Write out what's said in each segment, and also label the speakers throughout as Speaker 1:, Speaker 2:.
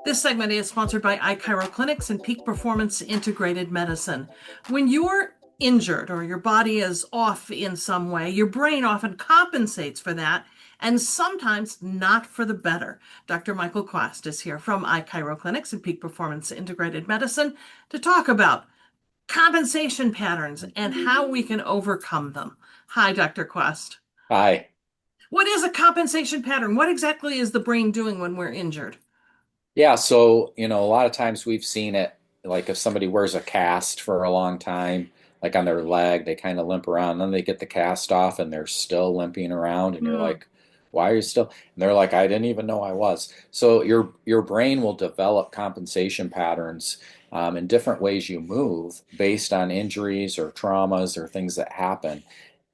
Speaker 1: This segment is sponsored by iChiro Clinics and Peak Performance Integrated Medicine. When you're injured or your body is off in some way, your brain often compensates for that, and sometimes not for the better. Dr. Michael Quast is here from iChiro Clinics and Peak Performance Integrated Medicine to talk about compensation patterns and how we can overcome them. Hi, Dr. Quast.
Speaker 2: Hi.
Speaker 1: What is a compensation pattern? What exactly is the brain doing when we're injured?
Speaker 2: Yeah, so, a lot of times we've seen it, like if somebody wears a cast for a long time, like on their leg, they kind of limp around, then they get the cast off and they're still limping around, and you're
Speaker 1: Hmm.
Speaker 2: like, why are you still? And they're like, I didn't even know I was. So your brain will develop compensation patterns in different ways you move based on injuries or traumas or things that happen.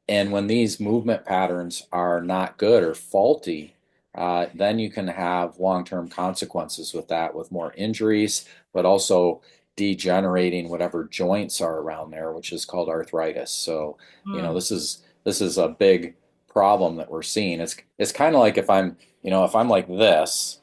Speaker 2: And when these movement patterns are not good or faulty, then you can have long-term consequences with that, with more injuries, but also degenerating whatever joints are around there, which is called arthritis. So,
Speaker 1: Hmm.
Speaker 2: this is a big problem that we're seeing. It's kind of like if I'm like this,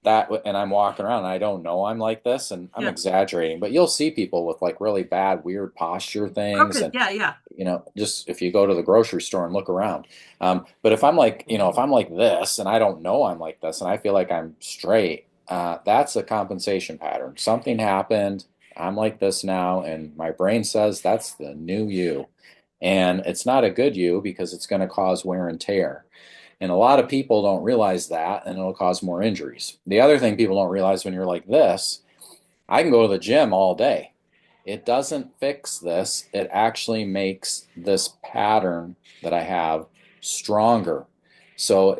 Speaker 2: that and I'm walking around and I don't know I'm like this, and I'm
Speaker 1: Yeah.
Speaker 2: exaggerating, but you'll see people with like really bad, weird posture things,
Speaker 1: Crooked.
Speaker 2: and
Speaker 1: Yeah, yeah.
Speaker 2: just if you go to the grocery store and look around. But if I'm like this and I don't know I'm like this and I feel like I'm straight, that's a compensation pattern. Something happened. I'm like this now, and my brain says that's the new you. And it's not a good you because it's going to cause wear and tear. And a lot of people don't realize that, and it'll cause more injuries. The other thing people don't realize when you're like this, I can go to the gym all day. It doesn't fix this. It actually makes this pattern that I have stronger. So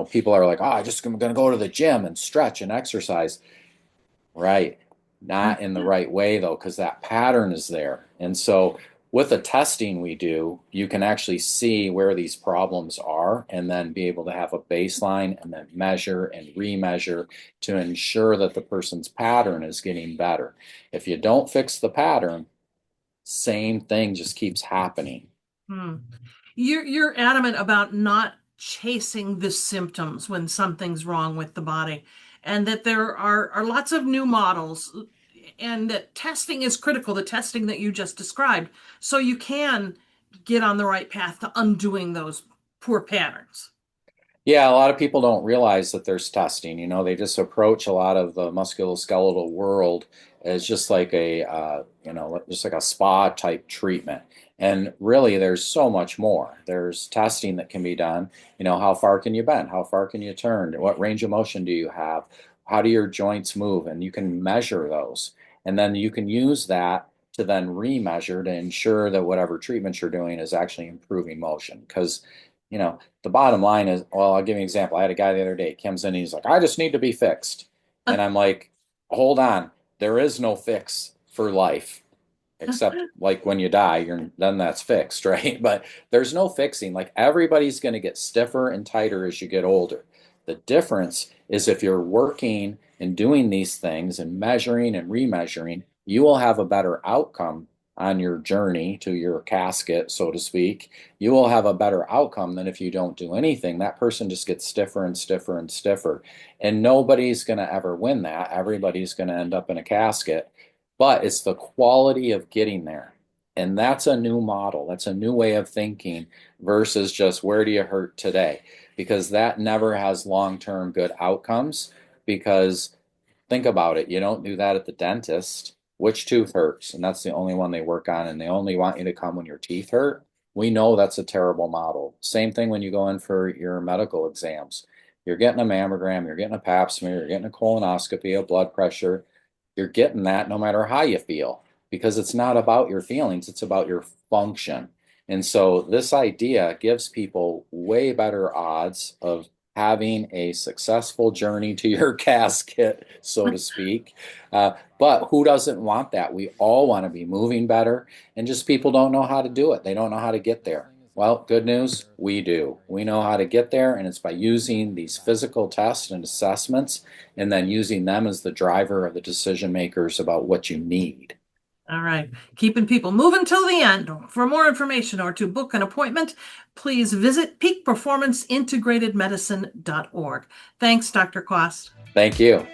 Speaker 2: people are like, oh, I just am going to go to the gym and stretch and exercise. Right. Not in the right way, though, because that pattern is there. And so with the testing we do, you can actually see where these problems are and then be able to have a baseline and then measure and remeasure to ensure that the person's pattern is getting better. If you don't fix the pattern, same thing just keeps happening.
Speaker 1: Hmm. You're adamant about not chasing the symptoms when something's wrong with the body, and that there are lots of new models, and that testing is critical, the testing that you just described, so you can get on the right path to undoing those poor patterns.
Speaker 2: Yeah, a lot of people don't realize that there's testing. They just approach a lot of the musculoskeletal world as just like just like a spa type treatment. And really, there's so much more. There's testing that can be done. How far can you bend? How far can you turn? What range of motion do you have? How do your joints move? And you can measure those. And then you can use that to then remeasure to ensure that whatever treatment you're doing is actually improving motion. Because, the bottom line is, well, I'll give you an example. I had a guy the other day, he comes in and he's like, I just need to be fixed. And I'm like, hold on, there is no fix for life, except like when you die, then that's fixed, right? But there's no fixing. Like everybody's going to get stiffer and tighter as you get older. The difference is if you're working and doing these things and measuring and remeasuring, you will have a better outcome on your journey to your casket, so to speak. You will have a better outcome than if you don't do anything. That person just gets stiffer and stiffer and stiffer. And nobody's going to ever win that. Everybody's going to end up in a casket, but it's the quality of getting there. And that's a new model. That's a new way of thinking versus just where do you hurt today? Because that never has long term good outcomes. Because think about it, you don't do that at the dentist. Which tooth hurts? And that's the only one they work on, and they only want you to come when your teeth hurt. We know that's a terrible model. Same thing when you go in for your medical exams. You're getting a mammogram, you're getting a pap smear, you're getting a colonoscopy, a blood pressure. You're getting that no matter how you feel, because it's not about your feelings, it's about your function. And so this idea gives people way better odds of having a successful journey to your casket, so to speak. But who doesn't want that? We all want to be moving better, and just people don't know how to do it. They don't know how to get there. Well, good news, we do. We know how to get there, and it's by using these physical tests and assessments and then using them as the driver of the decision makers about what you need.
Speaker 1: All right. Keeping people moving till the end. For more information or to book an appointment, please visit peakperformanceintegratedmedicine.org. Thanks, Dr. Quast.
Speaker 2: Thank you.